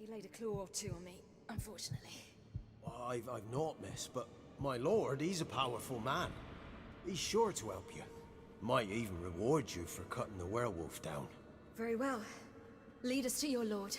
He laid a claw or two on me, unfortunately. I've not, miss, but my lord, he's a powerful man. He's sure to help you. Might even reward you for cutting the werewolf down. Very well. Lead us to your lord.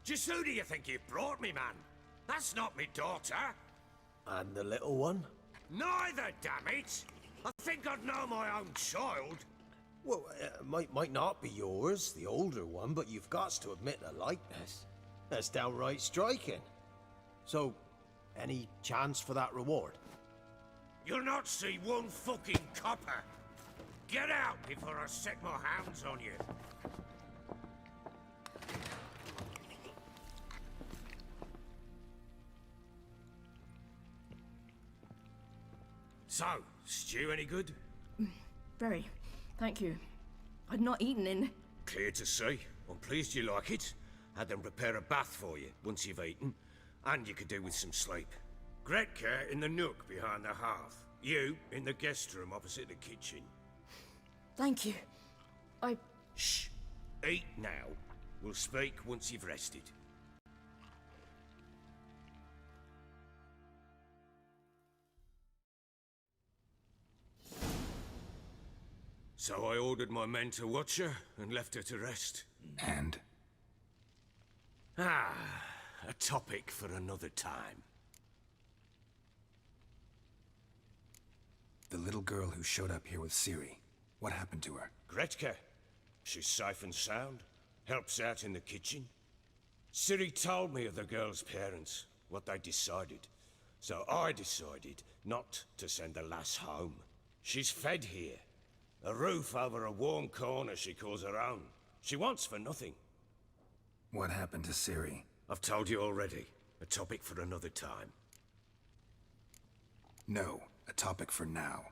Just who do you think you've brought me, man? That's not me daughter. And the little one? Neither, damn it! I think I'd know my own child. Well, might not be yours, the older one, but you've got to admit the likeness. That's downright striking. So, any chance for that reward? You'll not see one fucking copper. Get out before I set my hands on you. So, stew any good? Very. Thank you. I'd not eaten in... Clear to see. I'm pleased you like it. Had them prepare a bath for you once you've eaten. And you could do with some sleep. Gretka in the nook behind the hearth. You in the guest room opposite the kitchen. Thank you. Shh. Eat now. We'll speak once you've rested. So I ordered my men to watch her and left her to rest. And? Ah, a topic for another time. The little girl who showed up here with Ciri. What happened to her? Gretka. She's safe and sound. Helps out in the kitchen. Ciri told me of the girl's parents, what they decided. So I decided not to send the lass home. She's fed here. A roof over a warm corner she calls her own. She wants for nothing. What happened to Ciri? I've told you already. A topic for another time. No, a topic for now.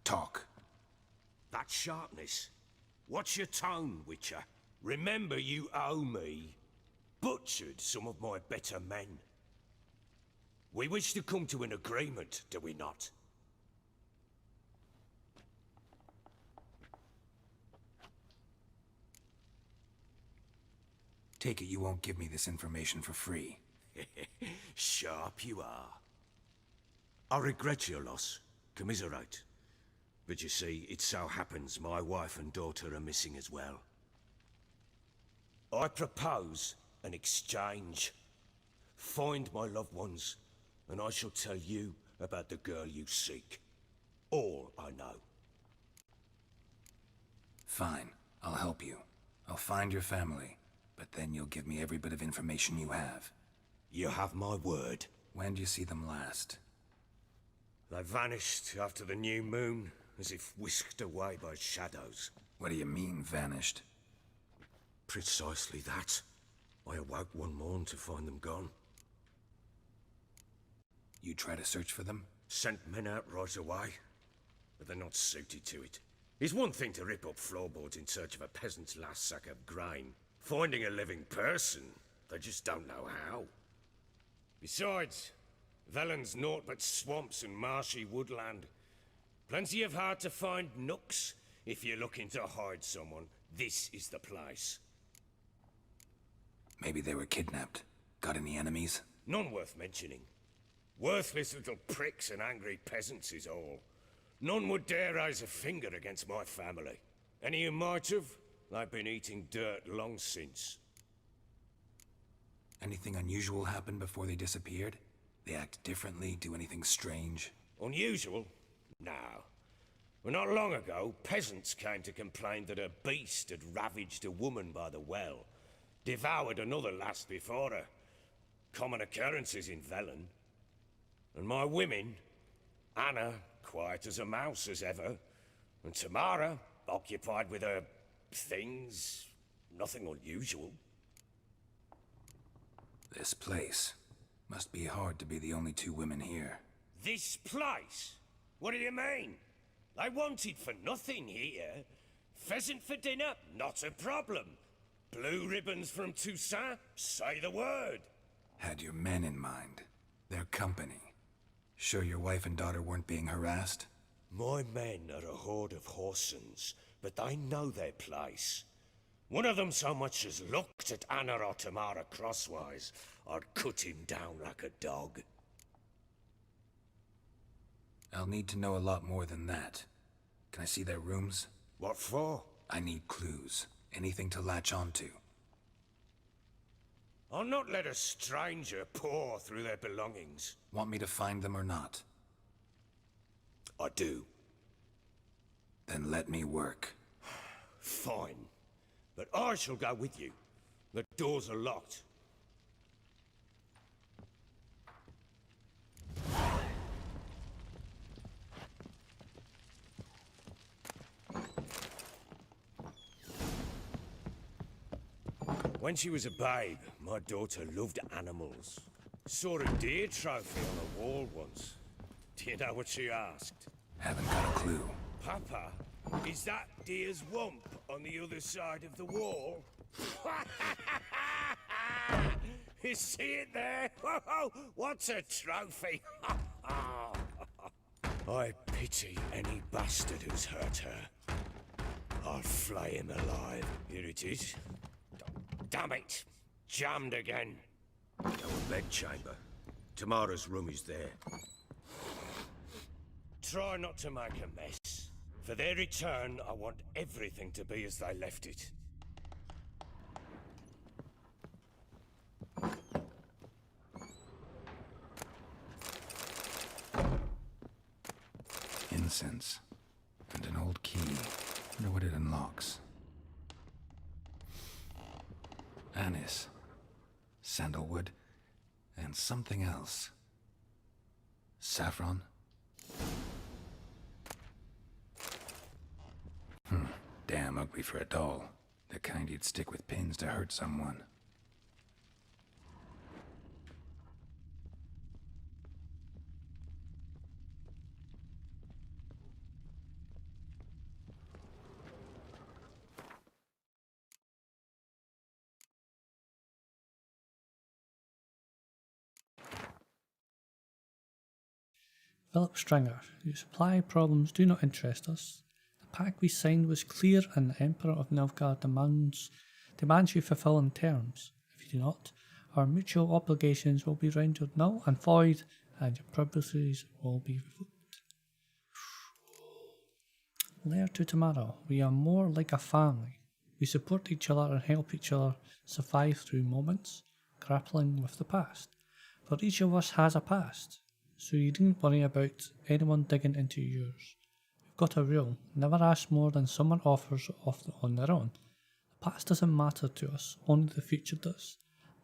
Talk. That sharpness. What's your tone, Witcher? Remember you owe me. Butchered some of my better men. We wish to come to an agreement, do we not? Take it you won't give me this information for free. Sharp you are. I regret your loss. Commiserate. But you see, it so happens my wife and daughter are missing as well. I propose an exchange. Find my loved ones, and I shall tell you about the girl you seek. All I know. Fine, I'll help you. I'll find your family, but then you'll give me every bit of information you have. You have my word. When do you see them last? They vanished after the new moon, as if whisked away by shadows. What do you mean, vanished? Precisely that. I awoke one morn to find them gone. You try to search for them? Sent men out right away, but they're not suited to it. It's one thing to rip up floorboards in search of a peasant's last sack of grain. Finding a living person, they just don't know how. Besides, Velen's naught but swamps and marshy woodland. Plenty of hard-to-find nooks. If you're looking to hide someone, this is the place. Maybe they were kidnapped. Got any enemies? None worth mentioning. Worthless little pricks and angry peasants is all. None would dare raise a finger against my family. Any who might have, they've been eating dirt long since. Anything unusual happen before they disappeared? They act differently, do anything strange? Unusual? No. Well, not long ago, peasants came to complain that a beast had ravaged a woman by the well. Devoured another lass before her. Common occurrences in Velen. And my women, Anna, quiet as a mouse as ever, and Tamara, occupied with her things, nothing unusual. This place. Must be hard to be the only two women here. This place? What do you mean? I wanted for nothing here. Pheasant for dinner? Not a problem. Blue ribbons from Toussaint? Say the word. Had your men in mind. Their company. Sure your wife and daughter weren't being harassed? My men are a horde of horsens, but they know their place. One of them so much as looked at Anna or Tamara crosswise, I'd cut him down like a dog. I'll need to know a lot more than that. Can I see their rooms? What for? I need clues. Anything to latch onto. I'll not let a stranger pore through their belongings. Want me to find them or not? I do. Then let me work. Fine. But I shall go with you. The doors are locked. When she was a babe, my daughter loved animals. Saw a deer trophy on a wall once. Do you know what she asked? Haven't got a clue. Papa, is that deer's wump on the other side of the wall? You see it there? What's a trophy? I pity any bastard who's hurt her. I'll flay him alive. Here it is. Damn it! Jammed again. Our bedchamber. Tamara's room is there. Try not to make a mess. For their return, I want everything to be as they left it. Incense. And an old key. Wonder what it unlocks. Anise. Sandalwood. And something else. Saffron? Damn ugly for a doll. The kind you'd stick with pins to hurt someone. Philip Stringer, your supply problems do not interest us. The pact we signed was clear and the Emperor of Nilfgaard demands you fulfill in terms. If you do not, our mutual obligations will be rendered null and void and your privileges will be revoked. Lair to Tamara, we are more like a family. We support each other and help each other survive through moments, grappling with the past. For each of us has a past. So you needn't worry about anyone digging into yours. We've got a rule, never ask more than someone offers on their own. The past doesn't matter to us, only the future does.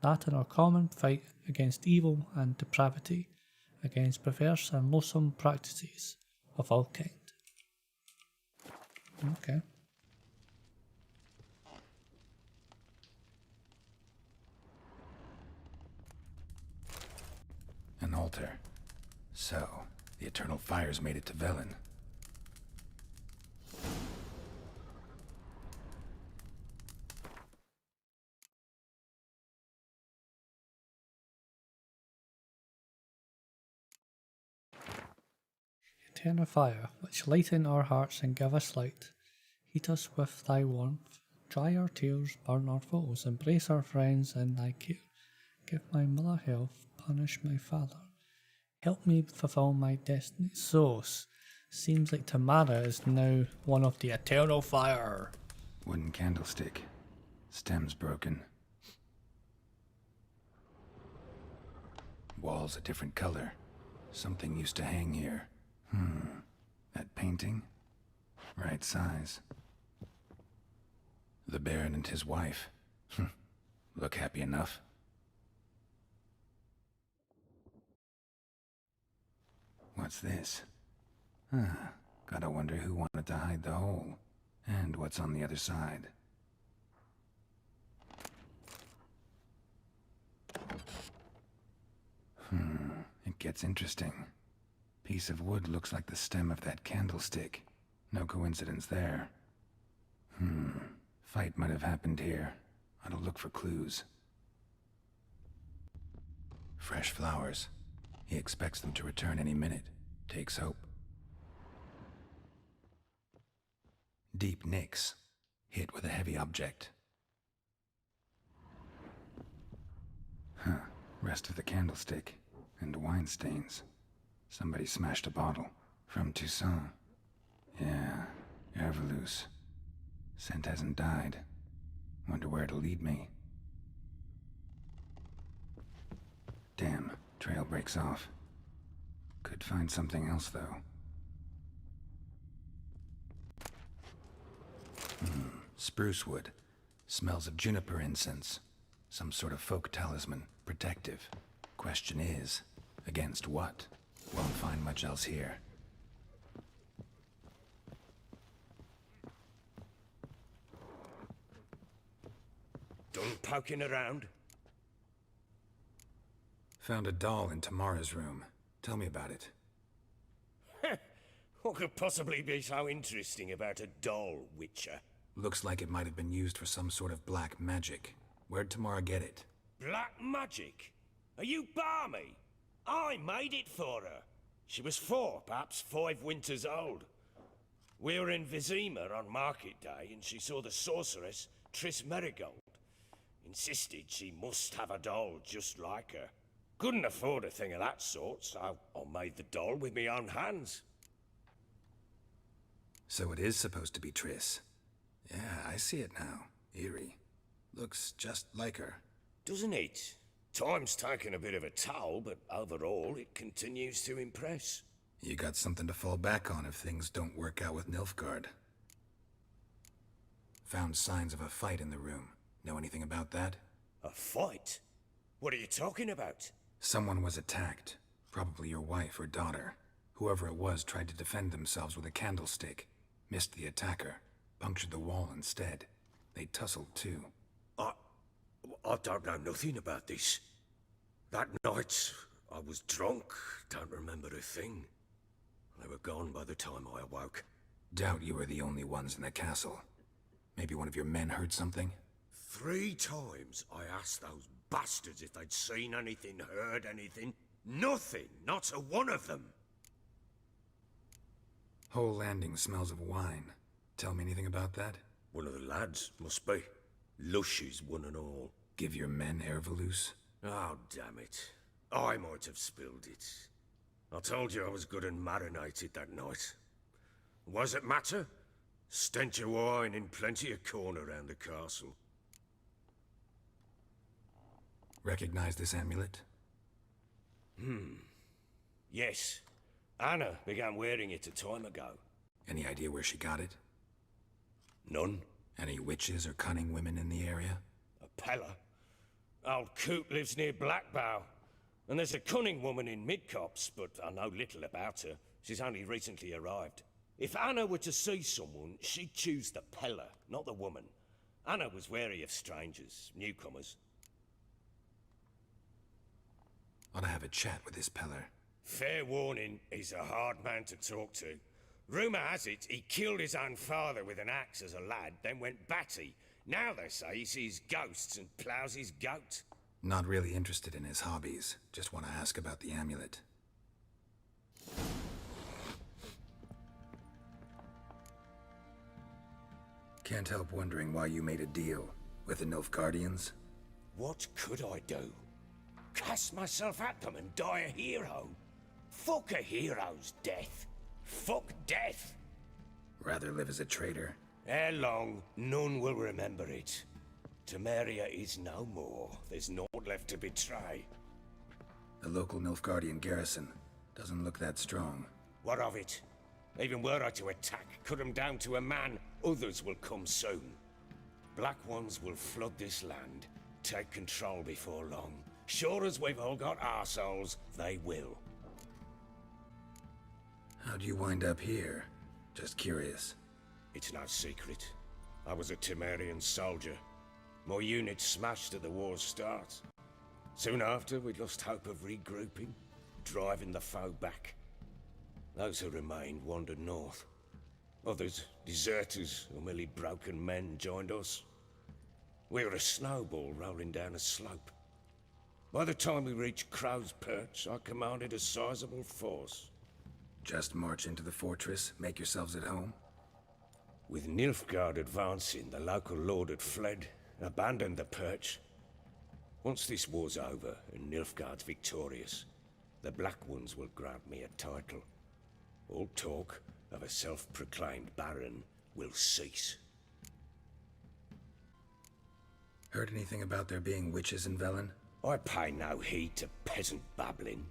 That and our common fight against evil and depravity, against perverse and loathsome practices of all kind. Okay. An altar. So, the eternal fires made it to Velen. Eternal fire, which lighten our hearts and give us light, heat us with thy warmth, dry our tears, burn our foes, embrace our friends in thy care, give my mother health, punish my father. Help me fulfill my destiny. So, seems like Tamara is now one of the eternal fire. Wooden candlestick. Stem's broken. Walls a different color. Something used to hang here. That painting? Right size. The Baron and his wife. Look happy enough. What's this? Gotta wonder who wanted to hide the hole. And what's on the other side. It gets interesting. Piece of wood looks like the stem of that candlestick. No coincidence there. Fight might have happened here. Ought to look for clues. Fresh flowers. He expects them to return any minute. Takes hope. Deep nicks. Hit with a heavy object. Rest of the candlestick. And wine stains. Somebody smashed a bottle. From Toussaint. Yeah, Herveloos. Scent hasn't died. Wonder where it'll lead me. Damn, trail breaks off. Could find something else, though. Spruce wood. Smells of juniper incense. Some sort of folk talisman. Protective. Question is, against what? Won't find much else here. Done poking around? Found a doll in Tamara's room. Tell me about it. What could possibly be so interesting about a doll, Witcher? Looks like it might have been used for some sort of black magic. Where'd Tamara get it? Black magic? Are you balmy? I made it for her. She was 4, perhaps 5 winters old. We were in Vizima on market day, and she saw the sorceress, Triss Merigold. Insisted she must have a doll just like her. Couldn't afford a thing of that sort, so I made the doll with my own hands. So it is supposed to be Triss. Yeah, I see it now. Eerie. Looks just like her. Doesn't it? Time's taken a bit of a toll, but overall it continues to impress. You got something to fall back on if things don't work out with Nilfgaard. Found signs of a fight in the room. Know anything about that? A fight? What are you talking about? Someone was attacked. Probably your wife or daughter. Whoever it was tried to defend themselves with a candlestick. Missed the attacker. Punctured the wall instead. They tussled too. I don't know nothing about this. That night, I was drunk, don't remember a thing. They were gone by the time I awoke. Doubt you were the only ones in the castle. Maybe one of your men heard something? 3 times I asked those bastards if they'd seen anything, heard anything. Nothing, not a one of them. Whole landing smells of wine. Tell me anything about that? One of the lads, must be. Lushes, one and all. Give your men Herveloos? Oh, damn it. I might have spilled it. I told you I was good and marinated that night. What does it matter? Stench of wine in plenty of corn around the castle. Recognize this amulet? Yes. Anna began wearing it a time ago. Any idea where she got it? None. Any witches or cunning women in the area? A Pella. Old Coot lives near Blackbow. And there's a cunning woman in Midcopse, but I know little about her. She's only recently arrived. If Anna were to see someone, she'd choose the Pella, not the woman. Anna was wary of strangers, newcomers. Ought to have a chat with this Peller. Fair warning, he's a hard man to talk to. Rumour has it he killed his own father with an axe as a lad, then went batty. Now they say he sees ghosts and ploughs his goat. Not really interested in his hobbies. Just want to ask about the amulet. Can't help wondering why you made a deal with the Nilfgaardians. What could I do? Cast myself at them and die a hero? Fuck a hero's death. Fuck death. Rather live as a traitor. Ere long, none will remember it. Temeria is no more. There's naught left to betray. The local Nilfgaardian garrison doesn't look that strong. What of it? Even were I to attack, cut them down to a man, others will come soon. Black Ones will flood this land, take control before long. Sure as we've all got arseholes, they will. How'd you wind up here? Just curious. It's no secret. I was a Temerian soldier. My unit smashed at the war's start. Soon after, we'd lost hope of regrouping. driving the foe back. Those who remained wandered north. Others, deserters or merely broken men, joined us. We were a snowball rolling down a slope. By the time we reached Crow's Perch, I commanded a sizable force. Just march into the fortress, make yourselves at home? With Nilfgaard advancing, the local lord had fled, abandoned the Perch. Once this war's over and Nilfgaard's victorious, the Black Ones will grant me a title. All talk of a self-proclaimed baron will cease. Heard anything about there being witches in Velen? I pay no heed to peasant babbling.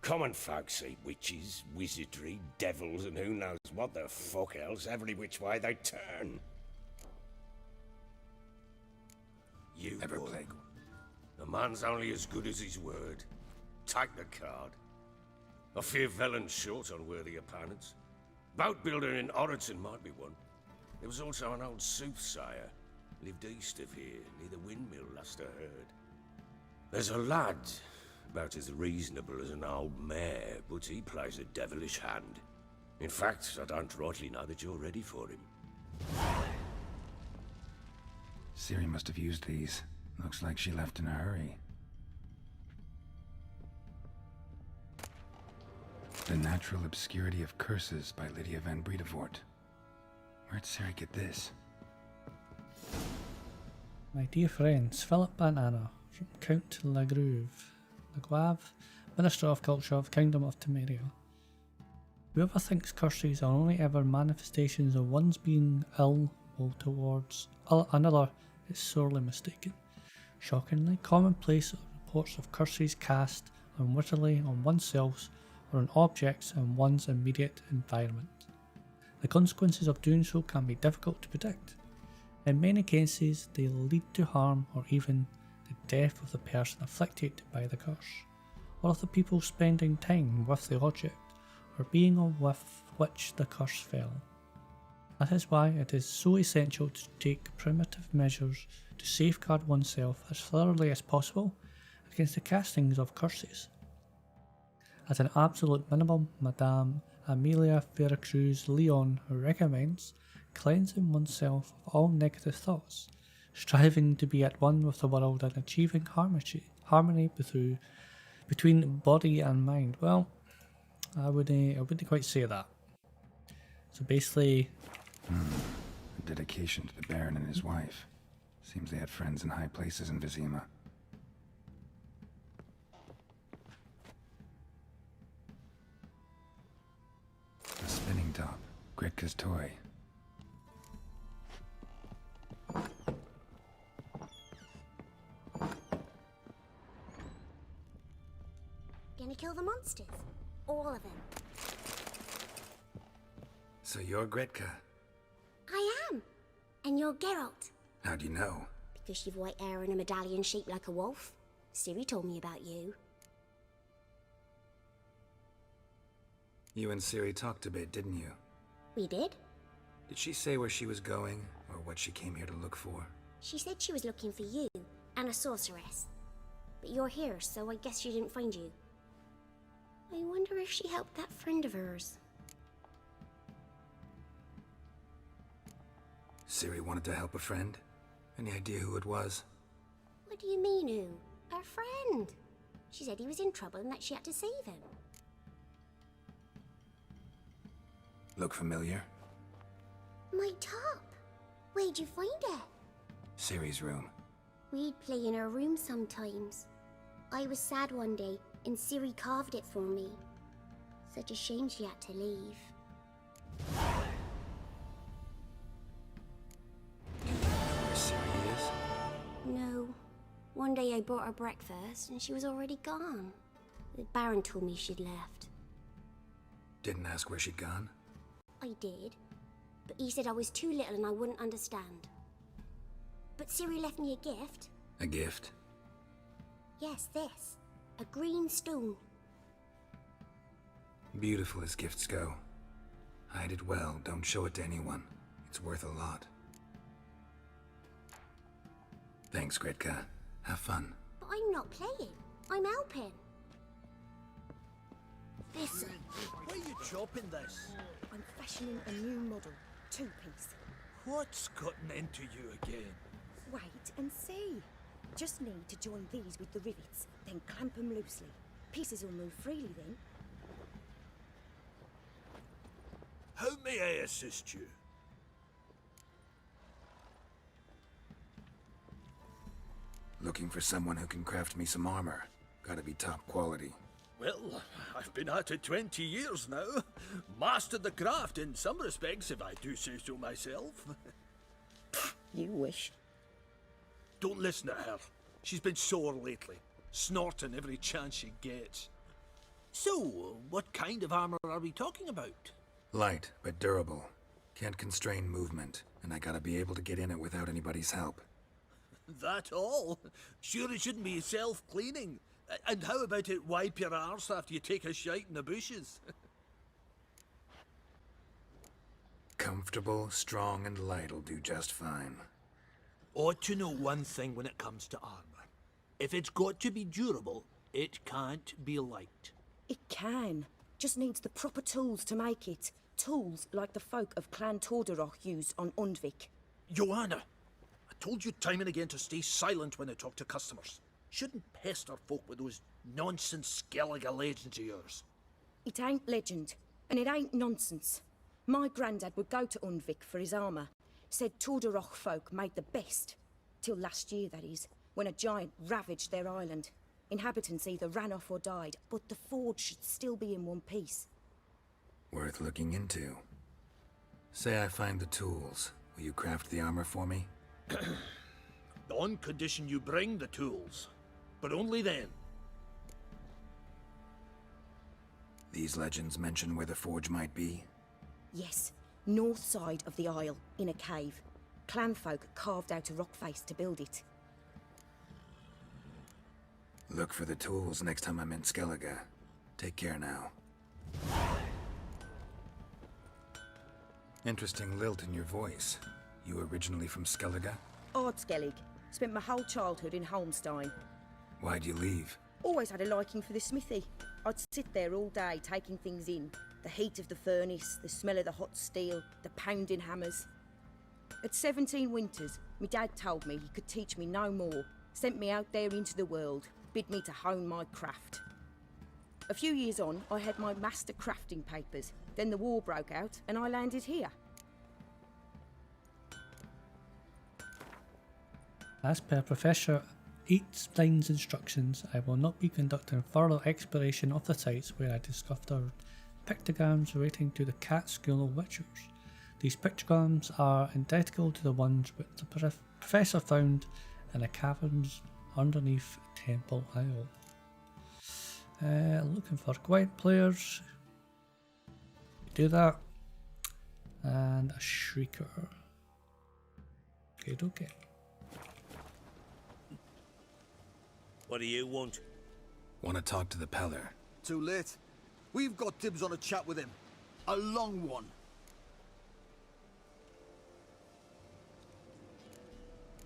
Common folk see witches, wizardry, devils, and who knows what the fuck else every which way they turn. You Ever boy. play? A man's only as good as his word. Take the card. I fear Velen's short on worthy opponents. Boat builder in Oroton might be one. There was also an old soothsayer. Lived east of here, near the windmill, last I heard. There's a lad, about as reasonable as an old mare, but he plays a devilish hand. In fact, I don't rightly know that you're ready for him. Ciri must have used these. Looks like she left in a hurry. The Natural Obscurity of Curses by Lydia van Bredevoort. Where'd Ciri get this? My dear friends, Philip and Anna, from Count Lagrave, Minister of Culture of Kingdom of Temeria. Whoever thinks curses are only ever manifestations of one's being ill will towards another is sorely mistaken. Shockingly commonplace are reports of curses cast unwittingly on oneself or on objects in one's immediate environment. The consequences of doing so can be difficult to predict. In many cases, they lead to harm or even the death of the person afflicted by the curse, or of the people spending time with the object or being on with which the curse fell. That is why it is so essential to take primitive measures to safeguard oneself as thoroughly as possible against the castings of curses. At an absolute minimum, Madame Amelia Veracruz Leon recommends cleansing oneself of all negative thoughts, striving to be at one with the world and achieving harmony between body and mind. Well, I wouldn't quite say that. So basically, A dedication to the Baron and his wife. Seems they had friends in high places in Vizima. A spinning top. Gretka's toy. Gonna kill the monsters? All of them. So you're Gretka. I am. And you're Geralt. How do you know? Because you've white hair and a medallion shaped like a wolf. Ciri told me about you. You and Ciri talked a bit, didn't you? We did? Did she say where she was going, or what she came here to look for? She said she was looking for you and a sorceress. But you're here, so I guess she didn't find you. I wonder if she helped that friend of hers. Ciri wanted to help a friend? Any idea who it was? What do you mean, who? Our friend. She said he was in trouble and that she had to save him. Look familiar? My top. Where'd you find it? Ciri's room. We'd play in her room sometimes. I was sad one day, and Ciri carved it for me. Such a shame she had to leave. Do you know where Ciri is? No. One day I brought her breakfast, and she was already gone. The Baron told me she'd left. Didn't ask where she'd gone? I did, but he said I was too little and I wouldn't understand. But Ciri left me a gift. A gift? Yes, this. A green stone. Beautiful as gifts go. Hide it well, don't show it to anyone. It's worth a lot. Thanks, Gretka. Have fun. But I'm not playing. I'm helping. This. Why are you chopping this? I'm fashioning a new model, two-piece. What's gotten into you again? Wait and see. Just need to join these with the rivets, then clamp them loosely. Pieces will move freely then. How may I assist you? Looking for someone who can craft me some armor. Gotta be top quality. Well, I've been at it 20 years now. Mastered the craft in some respects, if I do say so myself. You wish. Don't listen to her. She's been sore lately, snorting every chance she gets. So, what kind of armor are we talking about? Light, but durable. Can't constrain movement, and I gotta be able to get in it without anybody's help. That all? Sure it shouldn't be self-cleaning. And how about it wipe your arse after you take a shite in the bushes? Comfortable, strong, and light'll do just fine. Ought to know one thing when it comes to armor. If it's got to be durable, it can't be light. It can. Just needs the proper tools to make it. Tools like the folk of Clan Tordaroch used on Undvik. Joanna, I told you time and again to stay silent when I talk to customers. Shouldn't pester folk with those nonsense Skellige legends of yours. It ain't legend, and it ain't nonsense. My granddad would go to Undvik for his armour. Said Tordaroch folk made the best. Till last year, that is, when a giant ravaged their island. Inhabitants either ran off or died, but the forge should still be in one piece. Worth looking into. Say I find the tools. Will you craft the armor for me? On condition you bring the tools. But only then. These legends mention where the forge might be? Yes, north side of the isle, in a cave. Clanfolk carved out a rock face to build it. Look for the tools next time I'm in Skellige. Take care now. Interesting lilt in your voice. You originally from Skellige? Ardskellig. Spent my whole childhood in Holmstein. Why'd you leave? Always had a liking for the smithy. I'd sit there all day taking things in. The heat of the furnace, the smell of the hot steel, the pounding hammers. At 17 winters, my dad told me he could teach me no more. Sent me out there into the world, bid me to hone my craft. A few years on, I had my master crafting papers. Then the war broke out and I landed here. As per Professor Eatstein's instructions, I will not be conducting further exploration of the sites where I discovered pictograms relating to the Catskill Witchers. These pictograms are identical to the ones which the Professor found in the caverns underneath Temple Isle. Looking for quiet players. Do that. And a shrieker. Okay. What do you want? Want to talk to the Peller? Too late. We've got dibs on a chat with him. A long one.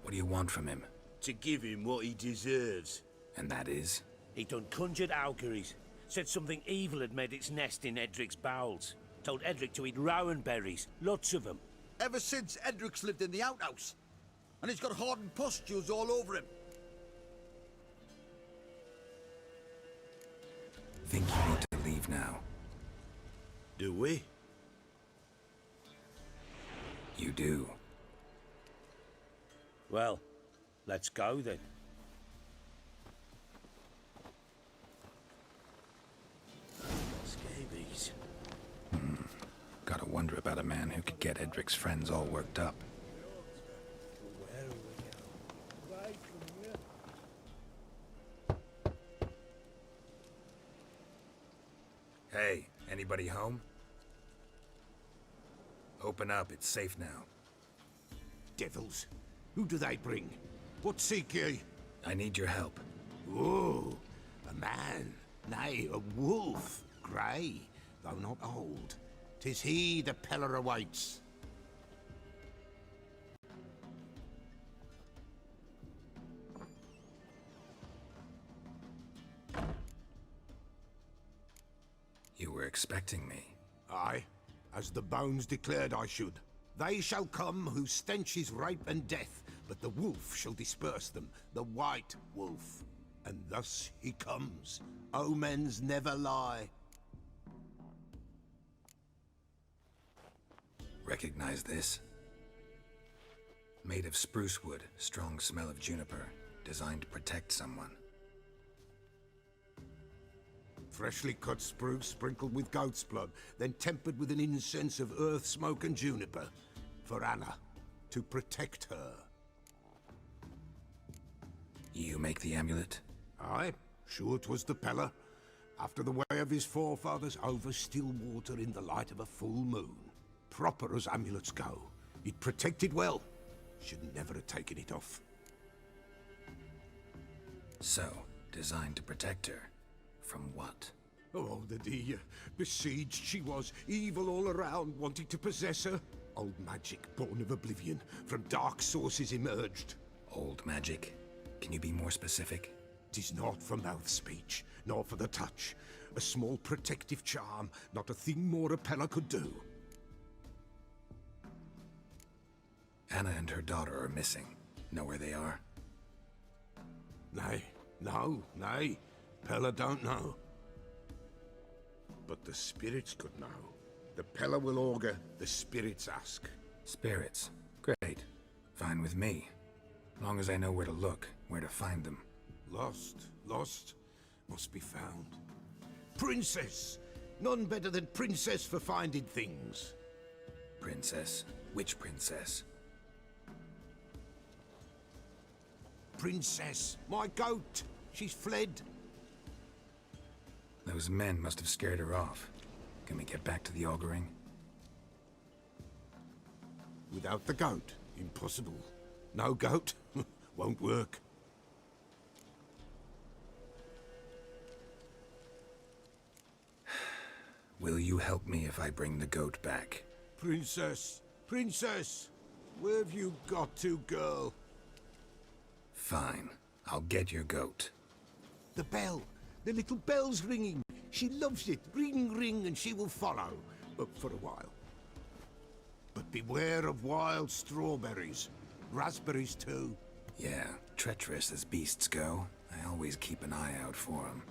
What do you want from him? To give him what he deserves. And that is? He done conjured auguries. Said something evil had made its nest in Edric's bowels. Told Edric to eat rowan berries. Lots of them. Ever since Edric's lived in the outhouse. And he's got hardened pustules all over him. Think you need to leave now. Do we? You do. Well, let's go then. Scabies. Gotta wonder about a man who could get Edric's friends all worked up. Hey, anybody home? Open up, it's safe now. Devils. Who do they bring? What seek ye? I need your help. Oh, a man. Nay, a wolf. Grey, though not old. 'Tis he the Peller awaits. You were expecting me. Aye, as the bones declared I should. They shall come whose stench is rape and death, but the wolf shall disperse them, the white wolf. And thus he comes. Omens never lie. Recognize this? Made of spruce wood, strong smell of juniper, designed to protect someone. Freshly cut spruce sprinkled with goat's blood, then tempered with an incense of earth, smoke and juniper. For Anna, to protect her. You make the amulet? Aye, sure 'twas the Peller. After the way of his forefathers, over still water in the light of a full moon. Proper as amulets go. It protected well. Should never have taken it off. So, designed to protect her. From what? Oh, the dear. Besieged she was, evil all around, wanting to possess her. Old magic, born of oblivion, from dark sources emerged. Old magic? Can you be more specific? 'Tis not for mouth speech, nor for the touch. A small protective charm, not a thing more a Peller could do. Anna and her daughter are missing. Know where they are? Nay, nay. Peller don't know. But the spirits could know. The Peller will augur, the spirits ask. Spirits. Great. Fine with me. Long as I know where to look, where to find them. Lost, must be found. Princess! None better than Princess for finding things. Princess? Which princess? Princess, my goat! She's fled. Those men must have scared her off. Can we get back to the auguring? Without the goat, impossible. No goat, won't work. Will you help me if I bring the goat back? Princess, where have you got to, girl? Fine. I'll get your goat. The bell, the little bell's ringing. She loves it. Ring, ring, and she will follow. For a while. But beware of wild strawberries. Raspberries, too. Yeah, treacherous as beasts go. I always keep an eye out for them.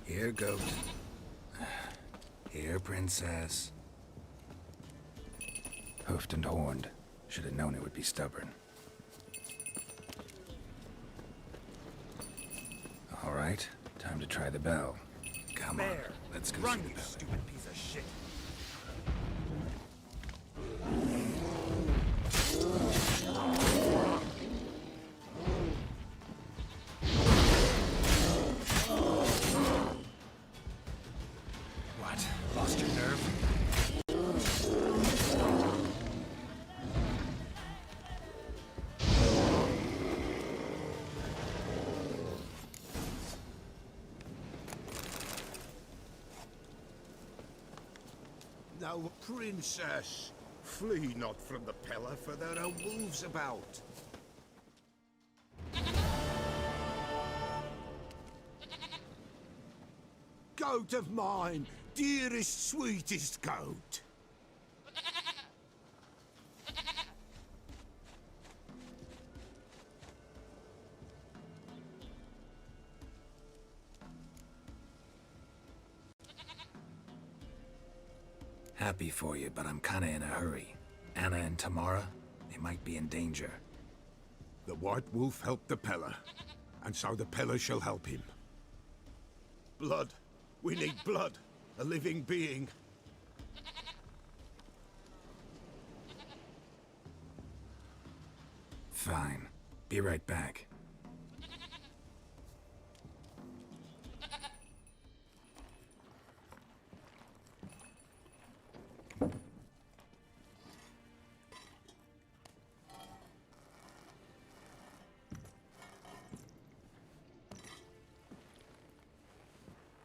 Here, goat. Here, princess. Hoofed and horned. Should have known it would be stubborn. All right, time to try the bell. Come on, let's go see the bell. Stupid piece of shit. What? Lost your nerve? Now, princess, flee not from the Peller, for there are wolves about. Goat of mine, dearest, sweetest goat. Happy for you, but I'm kinda in a hurry. Anna and Tamara, they might be in danger. The White Wolf helped the Peller, and so the Peller shall help him. Blood. We need blood. A living being. Fine. Be right back.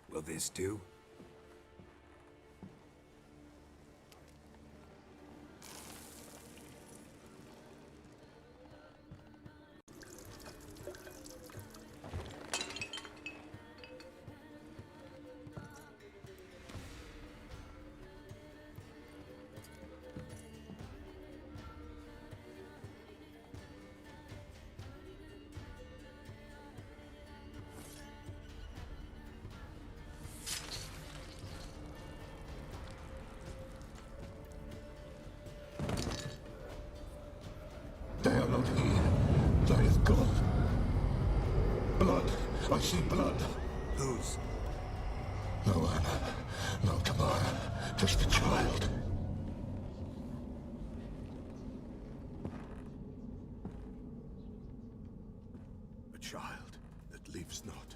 Will this do? Blood. I see blood. Whose? No one. No, come on. Just a child. A child that lives not,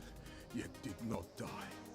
yet did not die.